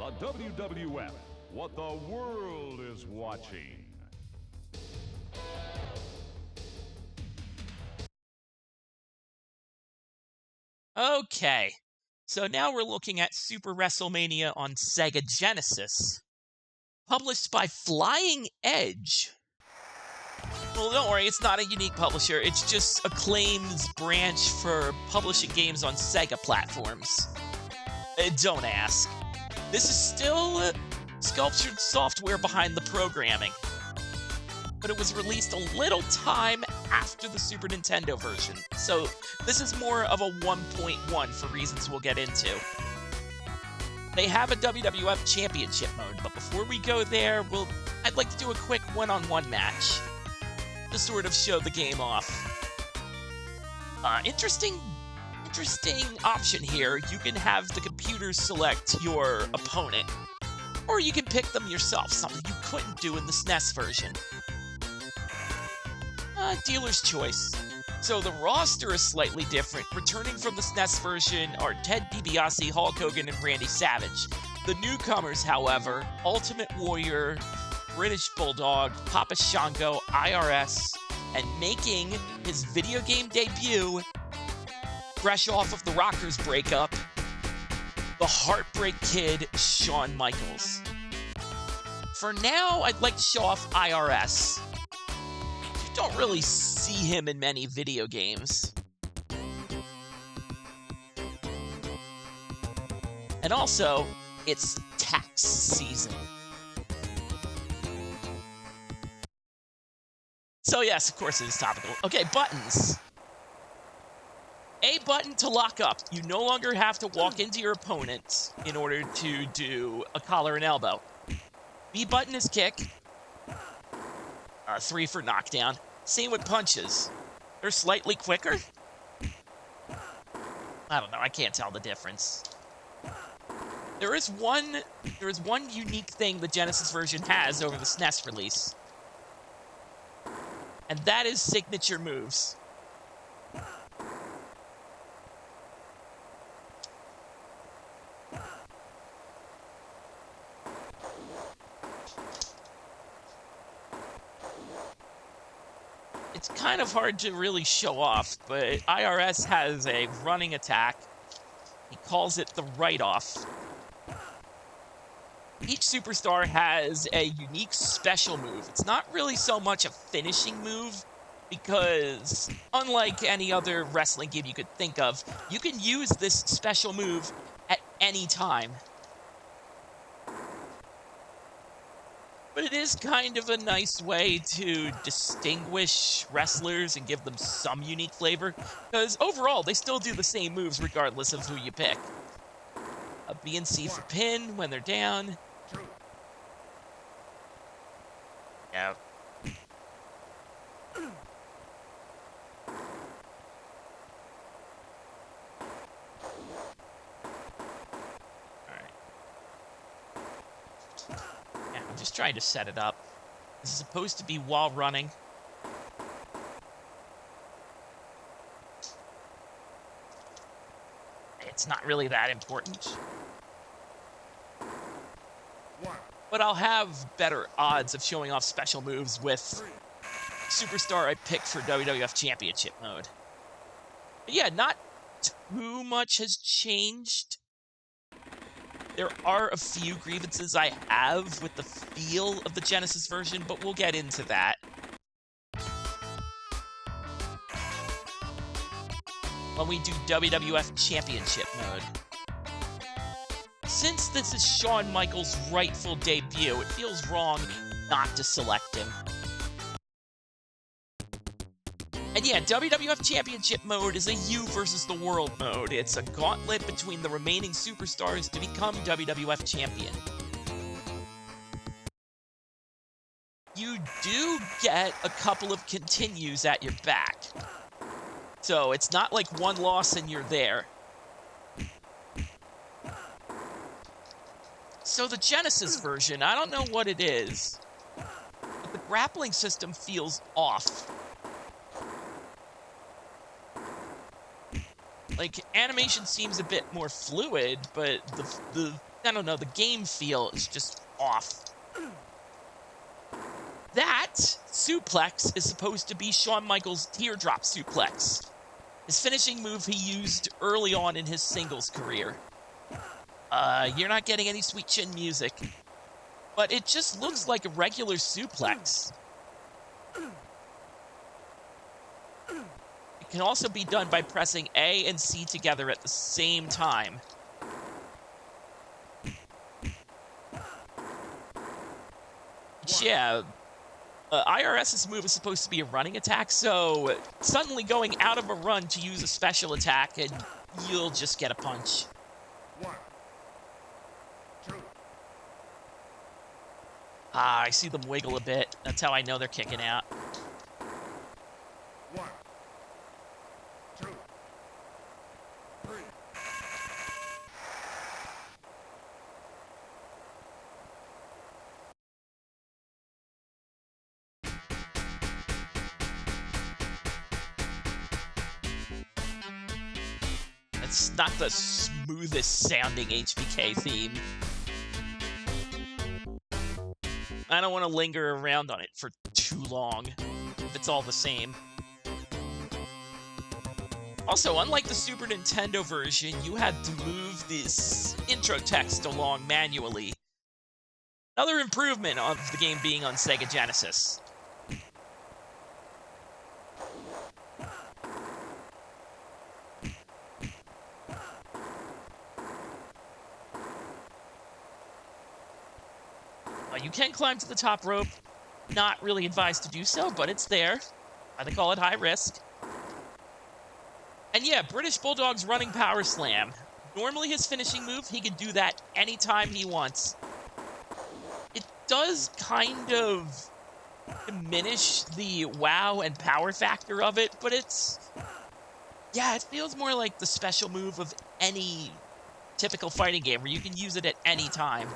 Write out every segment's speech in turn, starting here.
The WWF, what the world is watching. Okay, so now we're looking at Super Wrestlemania on Sega Genesis, published by Flying Edge. Well, don't worry, it's not a unique publisher, it's just Acclaim's branch for publishing games on Sega platforms. Don't ask. This is still sculptured software behind the programming, but it was released a little time after the Super Nintendo version, so this is more of a 1.1 for reasons we'll get into. They have a WWF Championship mode, but before we go there, I'd like to do a quick one-on-one match to sort of show the game off. Interesting option here. You can have the computer select your opponent, or you can pick them yourself, something you couldn't do in the SNES version. Dealer's choice. So the roster is slightly different. Returning from the SNES version are Ted DiBiase, Hulk Hogan, and Randy Savage. The newcomers, however, Ultimate Warrior, British Bulldog, Papa Shango, IRS, and making his video game debut, fresh off of the Rockers breakup, the Heartbreak Kid, Shawn Michaels. For now, I'd like to show off IRS. You don't really see him in many video games. And also, it's tax season. So yes, of course it is topical. Okay, buttons. A button to lock up. You no longer have to walk into your opponent in order to do a collar and elbow. B button is kick. 3 for knockdown. Same with punches. They're slightly quicker. I don't know, I can't tell the difference. There is one unique thing the Genesis version has over the SNES release. And that is signature moves. It's kind of hard to really show off, but IRS has a running attack. He calls it the write-off. Each superstar has a unique special move. It's not really so much a finishing move, because unlike any other wrestling game you could think of, you can use this special move at any time. But it is kind of a nice way to distinguish wrestlers and give them some unique flavor, because overall, they still do the same moves regardless of who you pick. A B and C for pin when they're down. Yeah. I'm just trying to set it up. This is supposed to be while running. It's not really that important. But I'll have better odds of showing off special moves with Superstar I picked for WWF Championship mode. But yeah, not too much has changed. There are a few grievances I have with the feel of the Genesis version, but we'll get into that. When we do WWF Championship mode. Since this is Shawn Michaels' rightful debut, it feels wrong not to select him. And yeah, WWF Championship mode is a you versus the world mode. It's a gauntlet between the remaining superstars to become WWF champion. You do get a couple of continues at your back. So it's not like one loss and you're there. So the Genesis version, I don't know what it is, but the grappling system feels off. Like, animation seems a bit more fluid, but the I don't know, the game feel is just off. That suplex is supposed to be Shawn Michaels' teardrop suplex. His finishing move he used early on in his singles career. You're not getting any sweet chin music, but it just looks like a regular suplex. It can also be done by pressing A and C together at the same time. Yeah, IRS's move is supposed to be a running attack, so suddenly going out of a run to use a special attack, and you'll just get a punch. 1, 2. I see them wiggle a bit. That's how I know they're kicking out. 1, 2, 3. It's not the smoothest sounding HBK theme. I don't want to linger around on it for too long, if it's all the same. Also, unlike the Super Nintendo version, you had to move this intro text along manually. Another improvement of the game being on Sega Genesis. You can climb to the top rope. Not really advised to do so, but it's there. They call it high risk. And yeah, British Bulldog's running power slam. Normally his finishing move, he can do that anytime he wants. It does kind of diminish the wow and power factor of it, but it's... yeah, it feels more like the special move of any typical fighting game where you can use it at any time.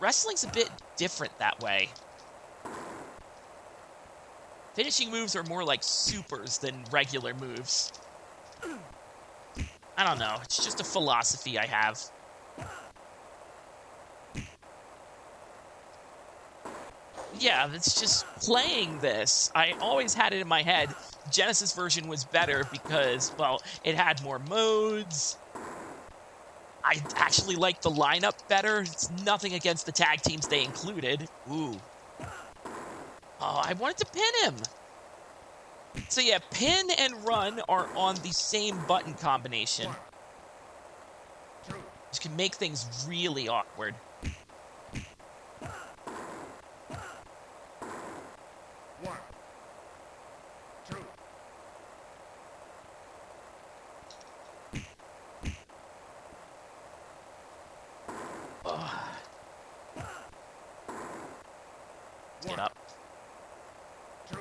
Wrestling's a bit different that way. Finishing moves are more like supers than regular moves. I don't know, it's just a philosophy I have. Yeah, it's just playing this. I always had it in my head, Genesis version was better because, well, it had more modes. I actually like the lineup better. It's nothing against the tag teams they included. Ooh. Oh, I wanted to pin him. So yeah, pin and run are on the same button combination. 1, 2. Which can make things really awkward. 1, 2. Oh. Get up. 2.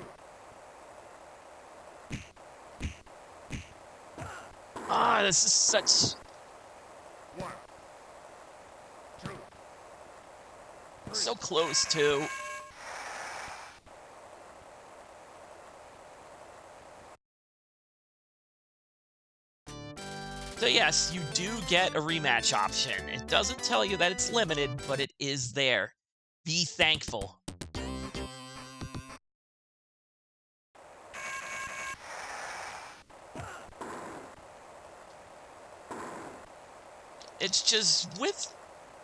Ah, this is such... 1, 2. 3. so close to... So yes, you do get a rematch option. It doesn't tell you that it's limited, but it is there. Be thankful. It's just with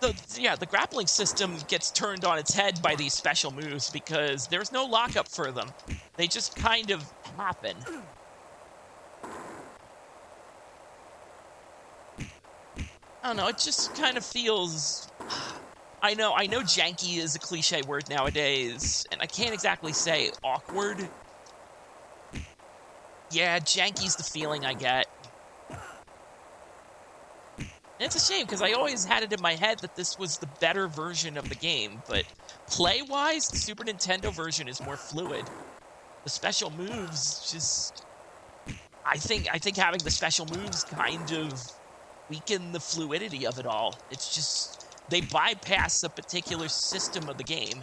the grappling system gets turned on its head by these special moves because there's no lockup for them. They just kind of happen. I don't know, it just kind of feels... I know janky is a cliche word nowadays, and I can't exactly say awkward. Yeah, janky's the feeling I get. And it's a shame, because I always had it in my head that this was the better version of the game, but play-wise, the Super Nintendo version is more fluid. The special moves just... I think having the special moves kind of weaken the fluidity of it all. It's just... they bypass a particular system of the game.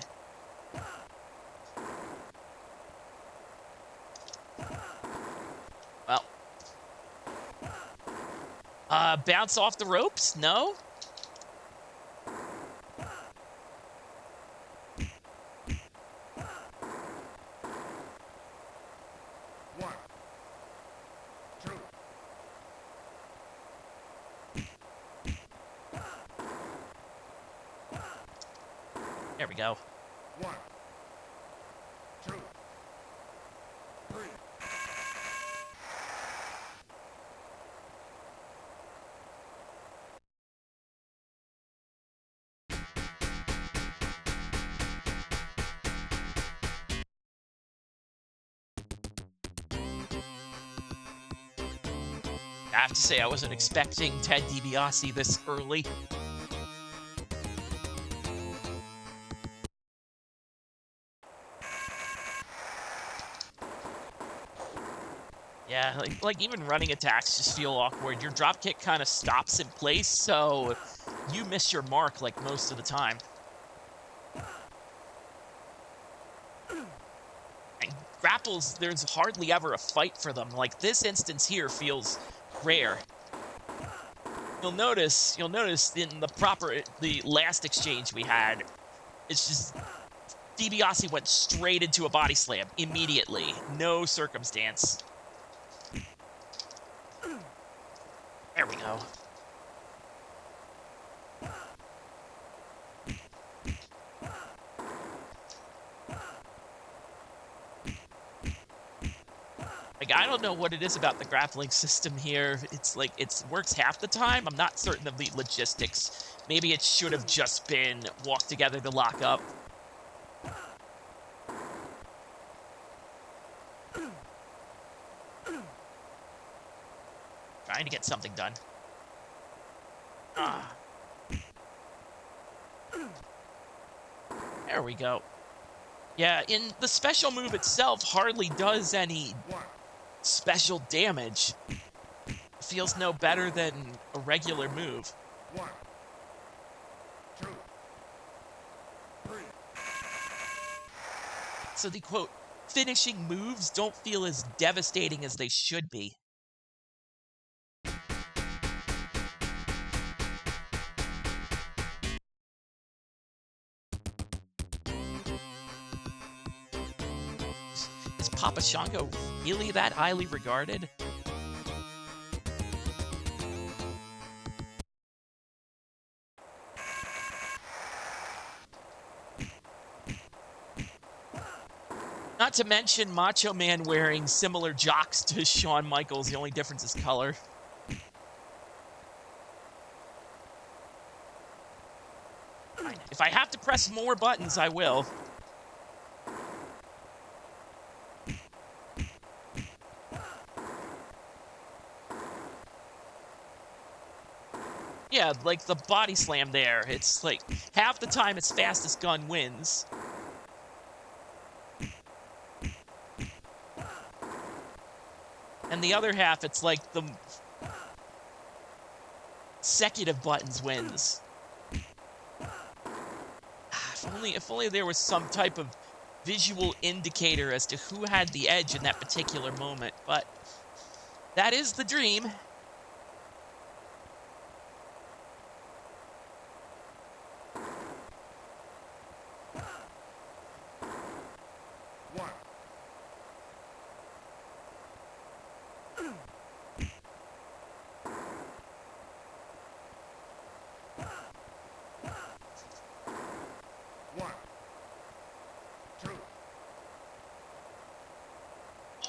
Well. Bounce off the ropes? No? There we go. 1, 2, 3. I have to say, I wasn't expecting Ted DiBiase this early. Yeah, like even running attacks just feel awkward. Your dropkick kind of stops in place, so you miss your mark like most of the time. And grapples, there's hardly ever a fight for them. Like this instance here feels rare. You'll notice in the last exchange we had, it's just DiBiase went straight into a body slam immediately. No circumstance. There we go. Like, I don't know what it is about the grappling system here. It's like, it works half the time. I'm not certain of the logistics. Maybe it should have just been walk together to lock up. Trying to get something done. There we go. Yeah, in the special move itself hardly does any special damage. It feels no better than a regular move. 1, 2, 3. So the quote, finishing moves don't feel as devastating as they should be. Is Papa Shango really that highly regarded? Not to mention Macho Man wearing similar jocks to Shawn Michaels. The only difference is color. If I have to press more buttons, I will. Yeah, like the body slam there. It's like half the time it's fastest gun wins. And the other half, it's like the consecutive buttons wins. If only there was some type of visual indicator as to who had the edge in that particular moment. But that is the dream.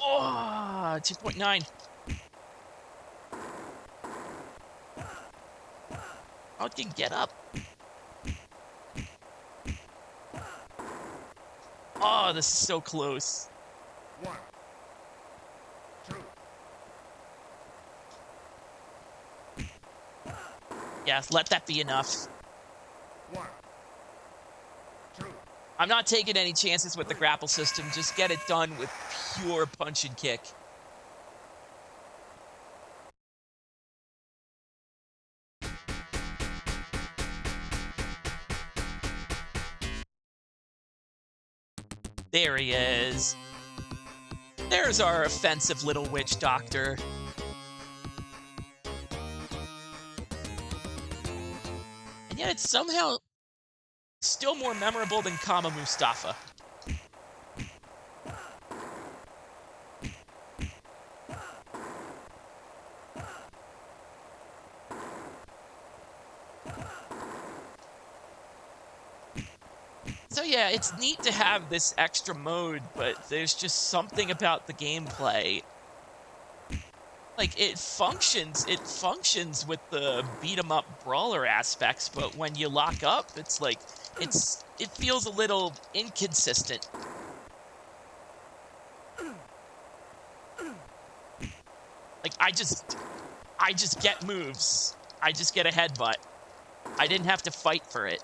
Oh, 2.9. Oh, it can get up. Oh, this is so close. 1, 2. Yes, let that be enough. 1, 2. I'm not taking any chances with the grapple system. Just get it done with pure punch and kick. There he is. There's our offensive little witch doctor. And yet it's somehow still more memorable than Kama Mustafa. So yeah, it's neat to have this extra mode, but there's just something about the gameplay. Like, it functions with the beat-em-up brawler aspects, but when you lock up, it's like, it feels a little inconsistent. Like, I just get moves. I just get a headbutt. I didn't have to fight for it.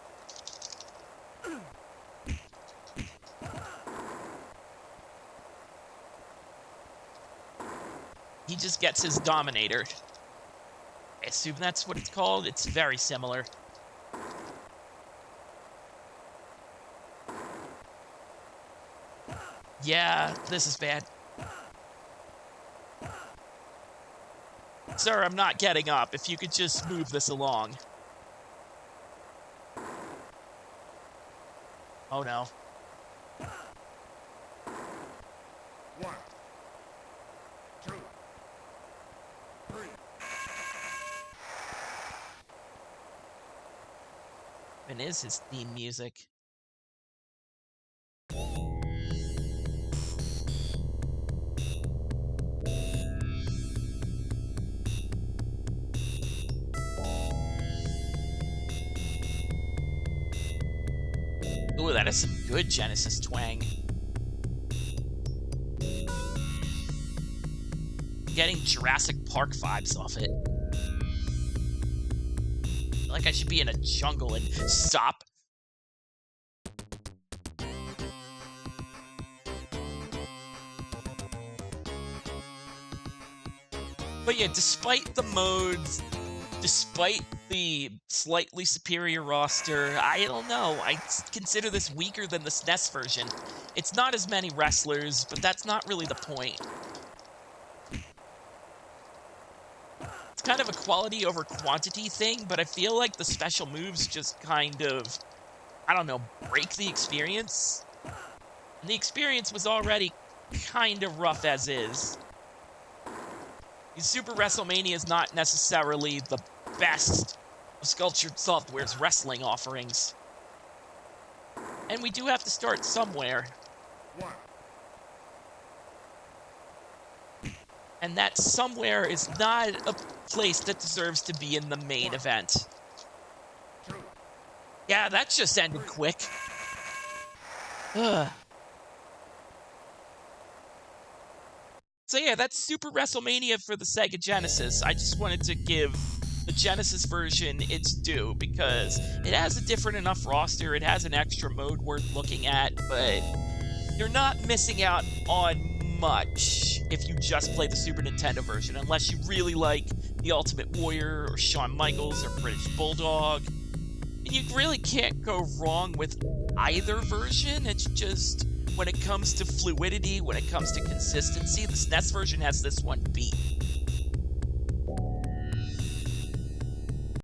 He just gets his Dominator. I assume that's what it's called. It's very similar. Yeah, this is bad. Sir, I'm not getting up. If you could just move this along. Oh no. And is his theme music. Ooh, that is some good Genesis twang. Getting Jurassic Park vibes off it. Like I should be in a jungle and stop. But yeah, despite the modes, despite the slightly superior roster, I don't know, I consider this weaker than the SNES version. It's not as many wrestlers, but that's not really the point. It's kind of a quality over quantity thing, but I feel like the special moves just kind of, I don't know, break the experience. And the experience was already kind of rough as is. Super Wrestlemania is not necessarily the best of Sculptured Software's wrestling offerings. And we do have to start somewhere. And that somewhere is not a place that deserves to be in the main event. Yeah, that just ended quick. Ugh. So yeah, that's Super Wrestlemania for the Sega Genesis. I just wanted to give the Genesis version its due, because it has a different enough roster, it has an extra mode worth looking at, but you're not missing out on much if you just play the Super Nintendo version, unless you really like the Ultimate Warrior, or Shawn Michaels, or British Bulldog. And you really can't go wrong with either version. It's just, when it comes to fluidity, when it comes to consistency, the SNES version has this one beat.